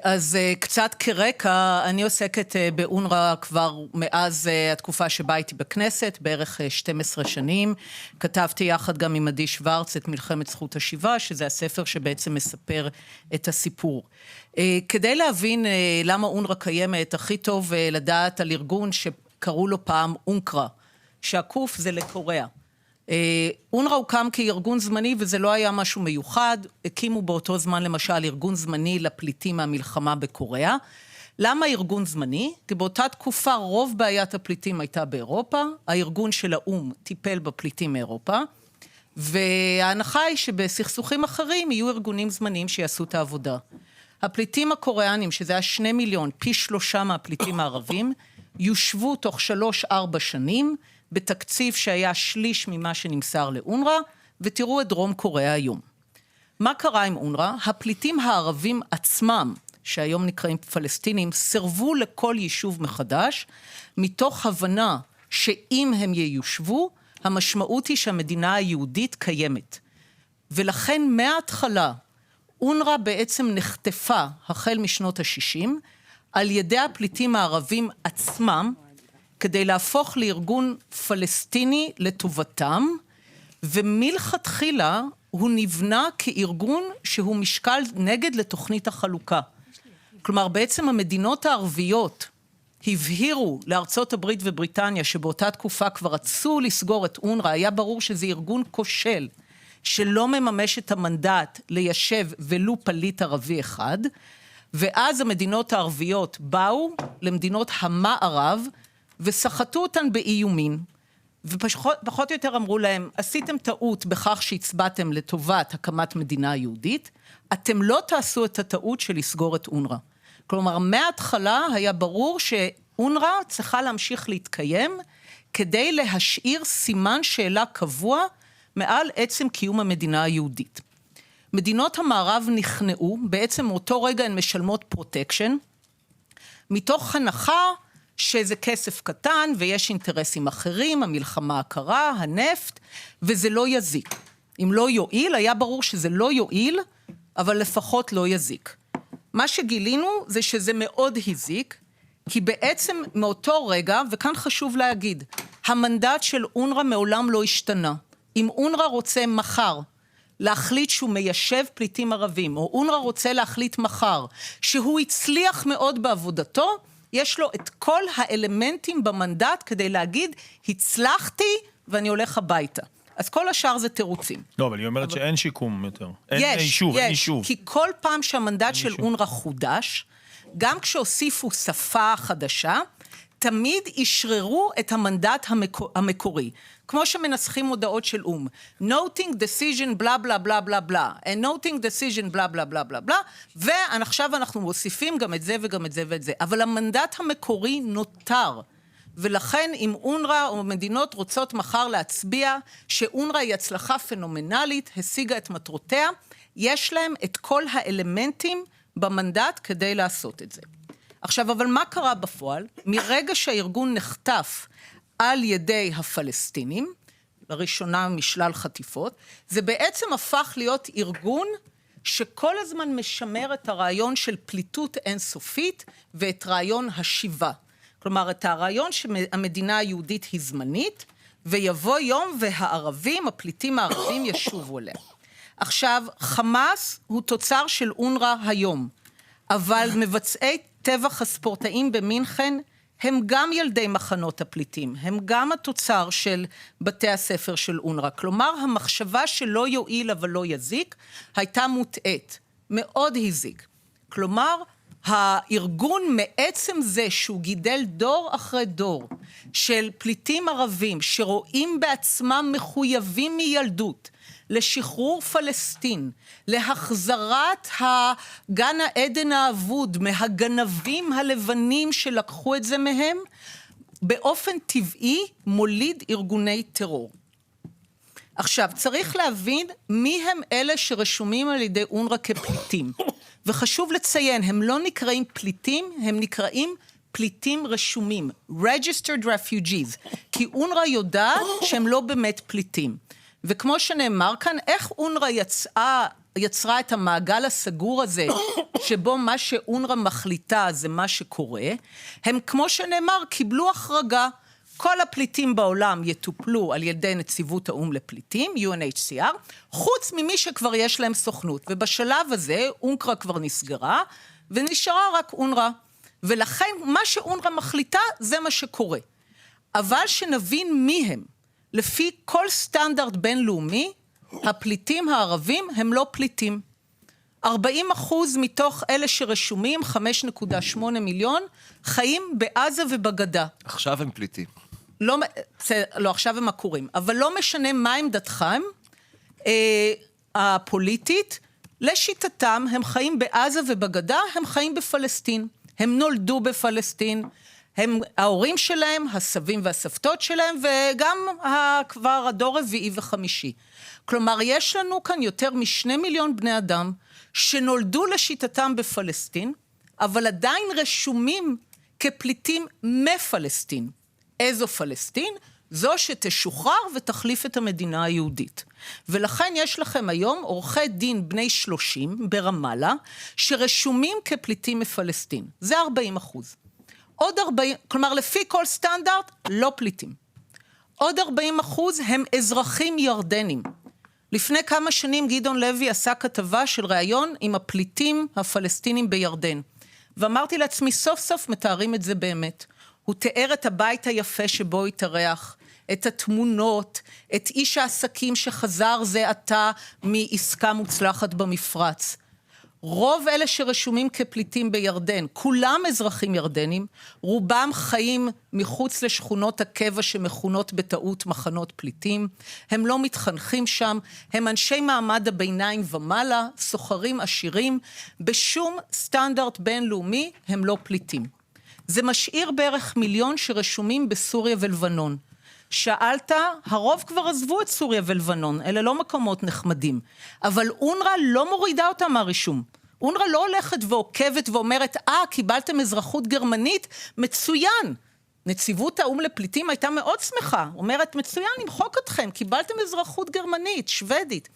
אז קצת כרקע, אני עוסקת באונר"א כבר מאז התקופה שבה הייתי בכנסת, בערך 12 שנים. כתבתי יחד גם עם עדי שוורץ את מלחמת זכות השיבה, שזה הספר שבעצם מספר את הסיפור. כדי להבין למה אונר"א קיימת, הכי טוב לדעת על ארגון שקראו לו פעם אונקר"א, שהקוף זה לקוריאה. אונר"א הוקם כארגון זמני וזה לא היה משהו מיוחד, הקימו באותו זמן למשל ארגון זמני לפליטים מהמלחמה בקוריאה. למה ארגון זמני? כי באותה תקופה רוב בעיית הפליטים הייתה באירופה, הארגון של האו"ם טיפל בפליטים מאירופה, וההנחה היא שבסכסוכים אחרים יהיו ארגונים זמניים שיעשו את העבודה. הפליטים הקוריאנים, שזה היה 2 מיליון, פי 3 מהפליטים הערבים, יושבו תוך 3-4 שנים, בתקציב שהיה שליש ממה שנמסר לאונר"א, ותראו את דרום קוריאה היום. מה קרה עם אונר"א? הפליטים הערבים עצמם, שהיום נקראים פלסטינים, סרבו לכל יישוב מחדש, מתוך הבנה שאם הם ייושבו, המשמעות היא שהמדינה היהודית קיימת. ולכן מההתחלה, אונר"א בעצם נחטפה, החל משנות ה-60, על ידי הפליטים הערבים עצמם, כדי להפוך לארגון פלסטיני לטובתם, ומלכתחילה הוא נבנה כארגון שהוא משקל נגד לתוכנית החלוקה. כלומר, בעצם המדינות הערביות הבהירו לארצות הברית ובריטניה, שבאותה תקופה כבר רצו לסגור את אונר"א, היה ברור שזה ארגון כושל, שלא מממש את המנדט ליישב ולו פליט ערבי אחד, ואז המדינות הערביות באו למדינות המערב, וסחטו אותן באיומים, ופחות או יותר אמרו להם, עשיתם טעות בכך שהצבעתם לטובת הקמת מדינה יהודית, אתם לא תעשו את הטעות של לסגור את אונר"א. כלומר, מההתחלה היה ברור שאונר"א צריכה להמשיך להתקיים, כדי להשאיר סימן שאלה קבוע, מעל עצם קיום המדינה היהודית. מדינות המערב נכנעו, בעצם מאותו רגע הן משלמות פרוטקשן, מתוך הנחה, שזה כסף קטן ויש אינטרסים אחרים, המלחמה הקרה, הנפט, וזה לא יזיק. אם לא יועיל, היה ברור שזה לא יועיל, אבל לפחות לא יזיק. מה שגילינו זה שזה מאוד הזיק, כי בעצם מאותו רגע, וכאן חשוב להגיד, המנדט של אונר"א מעולם לא השתנה. אם אונר"א רוצה מחר להחליט שהוא מיישב פליטים ערבים, או אונר"א רוצה להחליט מחר שהוא הצליח מאוד בעבודתו, יש לו את כל האלמנטים במנדט כדי להגיד, הצלחתי ואני הולך הביתה. אז כל השאר זה תירוצים. לא, אבל היא אומרת שאין שיקום יותר. יש, כי כל פעם שהמנדט של אונר"א חודש, גם כשהוסיפו שפה חדשה, תמיד ישררו את המנדט המקורי. כמו שמנסחים הודעות של אום. Noting decision בלה בלה בלה בלה בלה. And noting decision בלה בלה בלה בלה בלה. ועכשיו אנחנו מוסיפים גם את זה וגם את זה ואת זה. אבל המנדט המקורי נותר. ולכן אם אונר"א או מדינות רוצות מחר להצביע שאונר"א היא הצלחה פנומנלית, השיגה את מטרותיה, יש להם את כל האלמנטים במנדט כדי לעשות את זה. עכשיו, אבל מה קרה בפועל? מרגע שהארגון נחטף על ידי הפלסטינים, לראשונה משלל חטיפות, זה בעצם הפך להיות ארגון שכל הזמן משמר את הרעיון של פליטות אינסופית ואת רעיון השיבה. כלומר, את הרעיון שהמדינה היהודית היא זמנית, ויבוא יום והערבים, הפליטים הערבים ישובו אליה. עכשיו, חמאס הוא תוצר של אונר"א היום, אבל מבצעי טבח הספורטאים במינכן הם גם ילדי מחנות הפליטים, הם גם התוצר של בתי הספר של אונר"א. כלומר, המחשבה שלא יועיל אבל לא יזיק, הייתה מוטעת, מאוד הזיק. כלומר, הארגון מעצם זה שהוא גידל דור אחרי דור של פליטים ערבים שרואים בעצמם מחויבים מילדות, לשחרור פלסטין, להחזרת הגן העדן האבוד מהגנבים הלבנים שלקחו את זה מהם, באופן טבעי מוליד ארגוני טרור. עכשיו, צריך להבין מי הם אלה שרשומים על ידי אונר"א כפליטים. וחשוב לציין, הם לא נקראים פליטים, הם נקראים פליטים רשומים, registered refugees, כי אונר"א יודעת שהם לא באמת פליטים. וכמו שנאמר כאן, איך אונר"א יצאה יצרה את המעגל הסגור הזה, שבו מה שאונר"א מחליטה זה מה שקורה, הם כמו שנאמר קיבלו החרגה, כל הפליטים בעולם יטופלו על ידי נציבות האום לפליטים, UNHCR, חוץ ממי שכבר יש להם סוכנות, ובשלב הזה אונקר"א כבר נסגרה, ונשארה רק אונר"א, ולכן מה שאונר"א מחליטה זה מה שקורה. אבל שנבין מי הם, לפי כל סטנדרט בינלאומי, הפליטים הערבים הם לא פליטים. 40% מתוך אלה שרשומים, 5.8 מיליון, חיים בעזה ובגדה. עכשיו הם פליטים. לא, עכשיו הם עקורים, אבל לא משנה מה עמדתכם הפוליטית, לשיטתם הם חיים בעזה ובגדה, הם חיים בפלסטין. הם נולדו בפלסטין, ההורים שלהם, הסבים והסבתות שלהם, וגם כבר הדור רביעי וחמישי. כלומר, יש לנו כאן יותר מ2 מיליון בני אדם, שנולדו לשיטתם בפלסטין, אבל עדיין רשומים כפליטים מפלסטין. איזו פלסטין? זו שתשוחרר ותחליף את המדינה היהודית. ולכן יש לכם היום עורכי דין בני 30 ברמאללה, שרשומים כפליטים מפלסטין. זה 40%. עוד 40, כלומר לפי כל סטנדרט, לא פליטים. עוד 40% הם אזרחים ירדנים. לפני כמה שנים גדעון לוי עשה כתבה של ראיון עם הפליטים הפלסטינים בירדן. ואמרתי לעצמי, סוף סוף מתארים את זה באמת. הוא תיאר את הבית היפה שבו התארח, את התמונות, את איש העסקים שחזר זה עתה מעסקה מוצלחת במפרץ. רוב אלה שרשומים כפליטים בירדן, כולם אזרחים ירדנים, רובם חיים מחוץ לשכונות הקבע שמכונות בטעות מחנות פליטים, הם לא מתחנכים שם, הם אנשי מעמד הביניים ומעלה, סוחרים עשירים, בשום סטנדרט בינלאומי הם לא פליטים. זה משאיר בערך 1 מיליון שרשומים בסוריה ולבנון. שאלת, הרוב כבר עזבו את סוריה ולבנון, אלה לא מקומות נחמדים, אבל אונר"א לא מורידה אותם מהרישום. אונר"א לא הולכת ועוקבת ואומרת, קיבלתם אזרחות גרמנית, מצוין. נציבות האום לפליטים הייתה מאוד שמחה, אומרת, מצוין, נמחוק אתכם, קיבלתם אזרחות גרמנית, שוודית.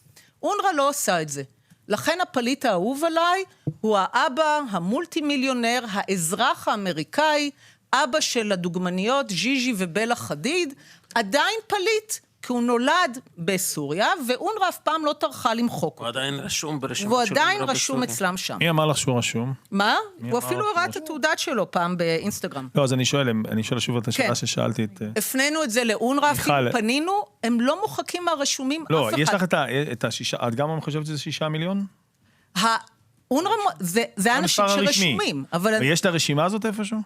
אונר"א לא עושה את זה. לכן הפליט האהוב עליי הוא האבא המולטי מיליונר, האזרח האמריקאי, אבא של הדוגמניות ז'יז'י ובלה חדיד, עדיין פליט, כי הוא נולד בסוריה, ואונר"א אף פעם לא טרחה למחוק. הוא עדיין רשום ברשימה והוא עדיין רשום אצלם שם. מי אמר לך שהוא רשום? מה? הוא אפילו הראה את התעודת שלו פעם באינסטגרם. לא, אז אני שואל שוב את השאלה ששאלתי את... הפנינו את זה לאונר"א, אפילו פנינו, הם לא מוחקים מהרשומים אף אחד. לא, יש לך את 6, את גם חושבת שזה 6 מיליון? אונר"א, זה אנשים שרשומים. ויש את הרשימה הזאת איפשהו?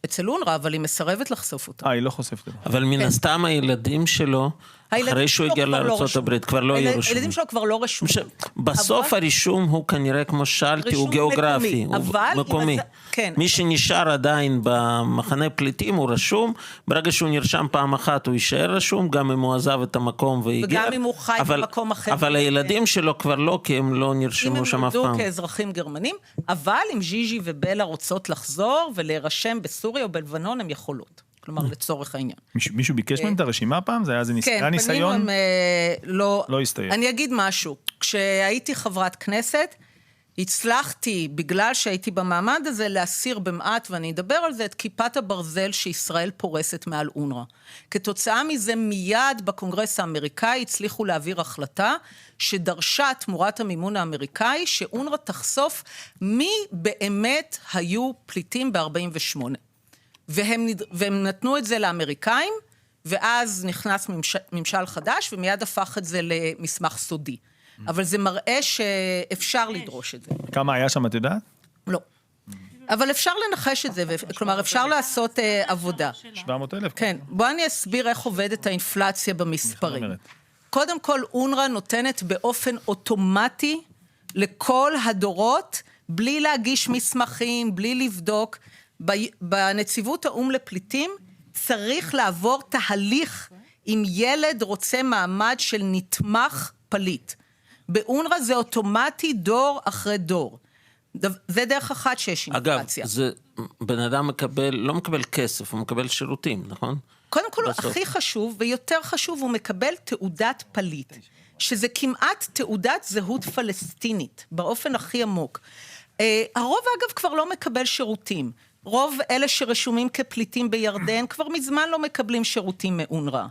אצל אונר"א, אבל היא מסרבת לחשוף אותה. היא לא חושפת. אבל מן הסתם הילדים שלו, אחרי שהוא הגיע לארצות הברית, כבר לא יהיו רשומים. הילדים שלו כבר לא רשומים. בסוף הרישום הוא כנראה, כמו שאלתי, הוא גיאוגרפי, הוא מקומי. מי שנשאר עדיין במחנה פליטים הוא רשום, ברגע שהוא נרשם פעם אחת הוא יישאר רשום, גם אם הוא עזב את המקום והגיע. וגם אם הוא חי במקום אחר. אבל הילדים שלו כבר לא, כי הם לא נרשמו שם אף פעם. אם הם נולדו כאזרחים גרמנים, אבל אם ז'יז'י ובלה רוצות לחזור ולהירשם בסוריה או בלבנון, הם יכולות. כלומר, לצורך העניין. מישהו ביקש מהם את הרשימה פעם? זה היה ניסיון? לא הסתיים. אני אגיד משהו. כשהייתי חברת כנסת, הצלחתי, בגלל שהייתי במעמד הזה, להסיר במעט, ואני אדבר על זה, את כיפת הברזל שישראל פורסת מעל אונר"א. כתוצאה מזה, מיד בקונגרס האמריקאי הצליחו להעביר החלטה, שדרשה תמורת המימון האמריקאי, שאונר"א תחשוף מי באמת היו פליטים ב-48. והם נתנו את זה לאמריקאים, ואז נכנס ממשל חדש, ומיד הפך את זה למסמך סודי. אבל זה מראה שאפשר לדרוש את זה. כמה היה שם, את יודעת? לא. אבל אפשר לנחש את זה, כלומר אפשר לעשות עבודה. 700,000? כן. בוא אני אסביר איך עובדת האינפלציה במספרים. קודם כל, אונר"א נותנת באופן אוטומטי לכל הדורות, בלי להגיש מסמכים, בלי לבדוק. בנציבות האום לפליטים צריך לעבור תהליך אם ילד רוצה מעמד של נתמך פליט. באונר"א זה אוטומטי דור אחרי דור. זה דרך אחת שיש אינפלציה. אגב, בן אדם לא מקבל כסף, הוא מקבל שירותים, נכון? קודם כל, הכי חשוב ויותר חשוב, הוא מקבל תעודת פליט, שזה כמעט תעודת זהות פלסטינית, באופן הכי עמוק. הרוב אגב כבר לא מקבל שירותים, רוב אלה שרשומים כפליטים בירדן כבר מזמן לא מקבלים שירותים מאונר"א.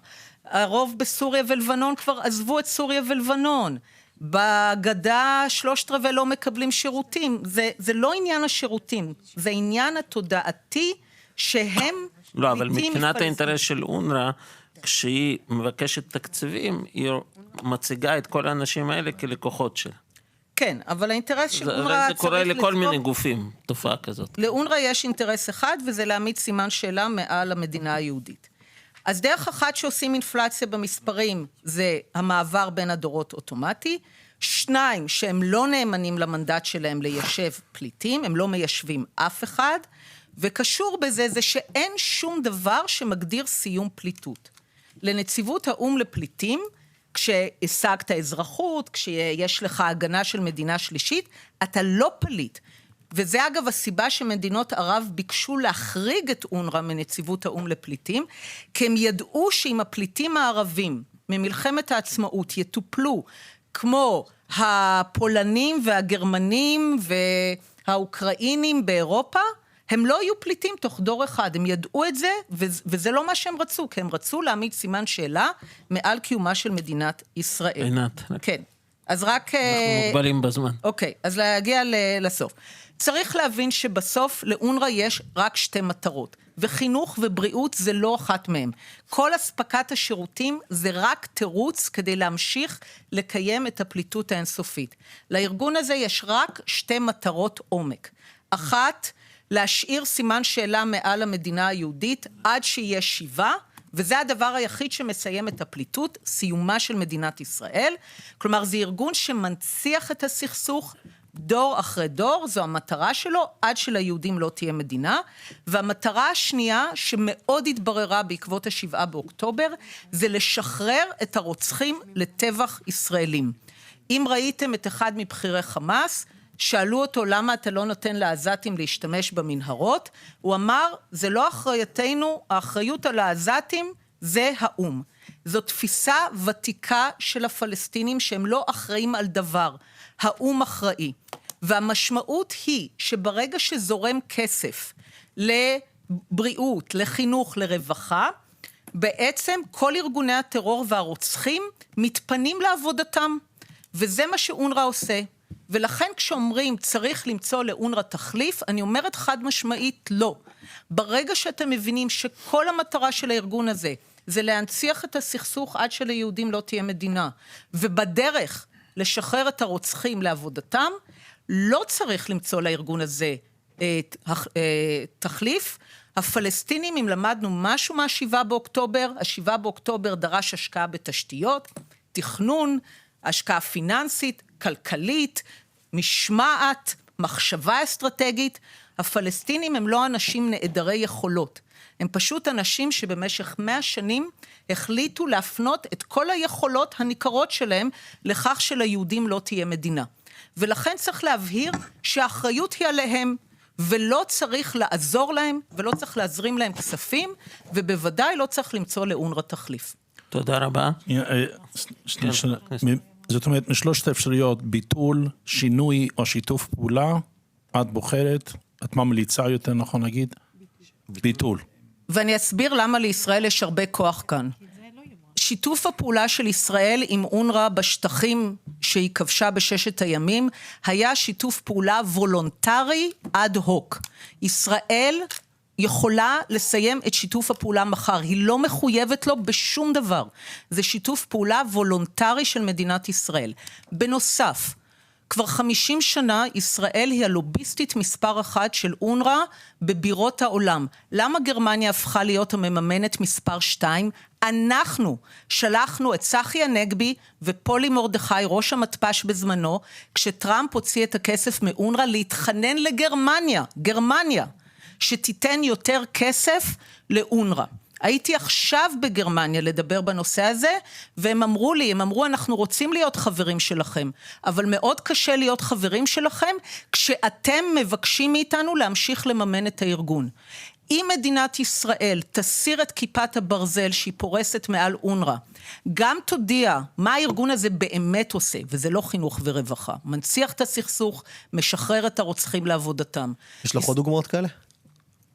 הרוב בסוריה ולבנון כבר עזבו את סוריה ולבנון. בגדה 3/4 לא מקבלים שירותים. זה לא עניין השירותים, זה עניין התודעתי שהם לא, אבל מבחינת האינטרס של אונר"א, כשהיא מבקשת תקציבים, היא מציגה את כל האנשים האלה כלקוחות שלה. כן, אבל האינטרס של אונר"א... זה קורה לכל מיני גופים, תופעה כזאת. לאונר"א יש אינטרס אחד, וזה להעמיד סימן שאלה מעל המדינה היהודית. אז דרך אחת שעושים אינפלציה במספרים, זה המעבר בין הדורות אוטומטי. 2, שהם לא נאמנים למנדט שלהם ליישב פליטים, הם לא מיישבים אף אחד, וקשור בזה זה שאין שום דבר שמגדיר סיום פליטות. לנציבות האו"ם לפליטים, כשהשגת אזרחות, כשיש לך הגנה של מדינה שלישית, אתה לא פליט. וזה אגב הסיבה שמדינות ערב ביקשו להחריג את אונר"א מנציבות האו"ם לפליטים, כי הם ידעו שאם הפליטים הערבים ממלחמת העצמאות יטופלו כמו הפולנים והגרמנים והאוקראינים באירופה, הם לא יהיו פליטים תוך דור אחד, הם ידעו את זה, וזה לא מה שהם רצו, כי הם רצו להעמיד סימן שאלה מעל קיומה של מדינת ישראל. עינת. כן, אז רק... אנחנו מוגבלים בזמן. אוקיי, אז להגיע לסוף. צריך להבין שבסוף לאונר"א יש רק 2 מטרות, וחינוך ובריאות זה לא אחת מהם. כל הספקת השירותים זה רק תירוץ כדי להמשיך לקיים את הפליטות האינסופית. לארגון הזה יש רק 2 מטרות עומק. אחת, להשאיר סימן שאלה מעל המדינה היהודית עד שיהיה שיבה, וזה הדבר היחיד שמסיים את הפליטות, סיומה של מדינת ישראל. כלומר, זה ארגון שמנציח את הסכסוך, דור אחרי דור, זו המטרה שלו, עד שליהודים לא תהיה מדינה. והמטרה השנייה, שמאוד התבררה בעקבות ה7 באוקטובר, זה לשחרר את הרוצחים לטבח ישראלים. אם ראיתם את אחד מבחירי חמאס, שאלו אותו למה אתה לא נותן לעזתים להשתמש במנהרות, הוא אמר, זה לא אחריותנו, האחריות על העזתים זה האו"ם. זו תפיסה ותיקה של הפלסטינים שהם לא אחראים על דבר, האו"ם אחראי. והמשמעות היא שברגע שזורם כסף לבריאות, לחינוך, לרווחה, בעצם כל ארגוני הטרור והרוצחים מתפנים לעבודתם, וזה מה שאונר"א עושה. ולכן כשאומרים צריך למצוא לאונר"א תחליף, אני אומרת חד משמעית לא. ברגע שאתם מבינים שכל המטרה של הארגון הזה, זה להנציח את הסכסוך עד שליהודים לא תהיה מדינה, ובדרך לשחרר את הרוצחים לעבודתם, לא צריך למצוא לארגון הזה תחליף. הפלסטינים, אם למדנו משהו מה7 באוקטובר, ה7 באוקטובר דרש השקעה בתשתיות, תכנון, השקעה פיננסית, כלכלית, משמעת, מחשבה אסטרטגית. הפלסטינים הם לא אנשים נעדרי יכולות, הם פשוט אנשים שבמשך 100 שנים החליטו להפנות את כל היכולות הניכרות שלהם לכך שליהודים לא תהיה מדינה. ולכן צריך להבהיר שהאחריות היא עליהם, ולא צריך לעזור להם, ולא צריך להזרים להם כספים, ובוודאי לא צריך למצוא לאונר"א תחליף. תודה רבה. זאת אומרת, משלושת האפשרויות, ביטול, שינוי או שיתוף פעולה, את בוחרת, את ממליצה יותר נכון להגיד, ביטול. ואני אסביר למה לישראל יש הרבה כוח כאן. שיתוף הפעולה של ישראל עם אונר"א בשטחים שהיא כבשה בששת הימים, היה שיתוף פעולה וולונטרי עד הוק. ישראל יכולה לסיים את שיתוף הפעולה מחר, היא לא מחויבת לו בשום דבר. זה שיתוף פעולה וולונטרי של מדינת ישראל. בנוסף, כבר 50 שנה ישראל היא הלוביסטית מספר 1 של אונר"א בבירות העולם. למה גרמניה הפכה להיות המממנת מספר 2? אנחנו שלחנו את צחי הנגבי ופולי מרדכי, ראש המתפ"ש בזמנו, כשטראמפ הוציא את הכסף מאונר"א להתחנן גרמניה, שתיתן יותר כסף לאונר"א. הייתי עכשיו בגרמניה לדבר בנושא הזה, והם אמרו אנחנו רוצים להיות חברים שלכם, אבל מאוד קשה להיות חברים שלכם, כשאתם מבקשים מאיתנו להמשיך לממן את הארגון. אם מדינת ישראל תסיר את כיפת הברזל שהיא פורסת מעל אונר"א, גם תודיע מה הארגון הזה באמת עושה, וזה לא חינוך ורווחה, מנציח את הסכסוך, משחרר את הרוצחים לעבודתם. יש לך עוד דוגמאות כאלה?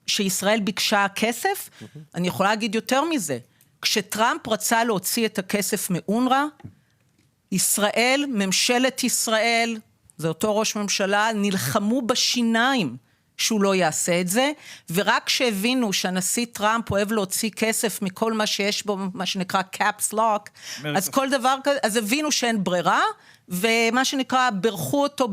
שישראל ביקשה כסף? אני יכולה להגיד יותר מזה. כשטראמפ רצה להוציא את הכסף מאונר"א, ישראל, ממשלת ישראל, זה אותו ראש ממשלה, נלחמו בשיניים שהוא לא יעשה את זה, ורק כשהבינו שהנשיא טראמפ אוהב להוציא כסף מכל מה שיש בו, מה שנקרא caps lock, אז כל דבר כזה, אז הבינו שאין ברירה, ומה שנקרא, ברכו אותו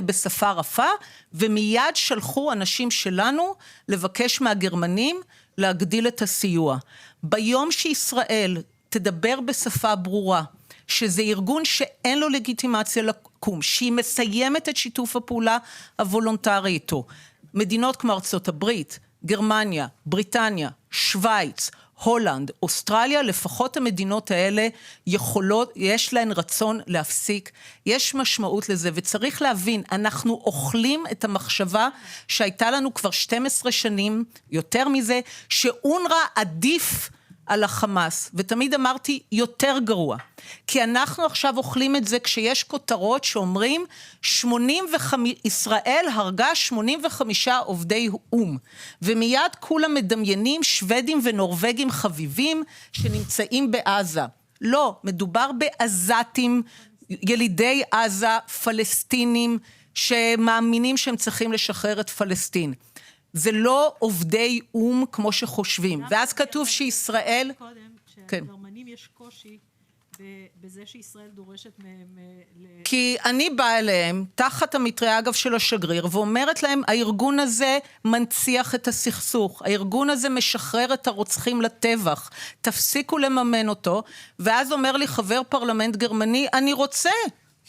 בשפה רפה, ומיד שלחו אנשים שלנו לבקש מהגרמנים להגדיל את הסיוע. ביום שישראל תדבר בשפה ברורה, שזה ארגון שאין לו לגיטימציה לקום, שהיא מסיימת את שיתוף הפעולה הוולונטרי איתו. מדינות כמו ארצות הברית, גרמניה, בריטניה, שוויץ, הולנד, אוסטרליה, לפחות המדינות האלה יכולות, יש להן רצון להפסיק, יש משמעות לזה, וצריך להבין, אנחנו אוכלים את המחשבה שהייתה לנו כבר 12 שנים, יותר מזה, שאונר"א עדיף על החמאס, ותמיד אמרתי יותר גרוע, כי אנחנו עכשיו אוכלים את זה כשיש כותרות שאומרים, ישראל הרגה 85 עובדי אום, ומיד כולם מדמיינים שוודים ונורווגים חביבים שנמצאים בעזה. לא, מדובר בעזתים, ילידי עזה, פלסטינים, שמאמינים שהם צריכים לשחרר את פלסטין. זה לא עובדי אום כמו שחושבים. ואז כתוב שישראל... קודם, שהגרמנים יש קושי בזה שישראל דורשת מהם... כי אני באה אליהם, תחת המטריה אגב של השגריר, ואומרת להם, הארגון הזה מנציח את הסכסוך, הארגון הזה משחרר את הרוצחים לטבח, תפסיקו לממן אותו, ואז אומר לי חבר פרלמנט גרמני,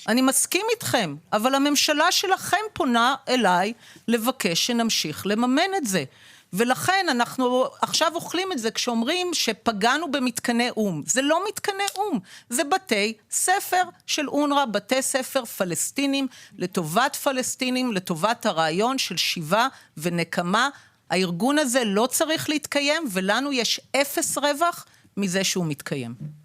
אני מסכים איתכם, אבל הממשלה שלכם פונה אליי לבקש שנמשיך לממן את זה. ולכן אנחנו עכשיו אוכלים את זה כשאומרים שפגענו במתקני אום. זה לא מתקני אום, זה בתי ספר של אונר"א, בתי ספר פלסטינים, לטובת פלסטינים, לטובת הרעיון של שיבה ונקמה. הארגון הזה לא צריך להתקיים, ולנו יש אפס רווח מזה שהוא מתקיים.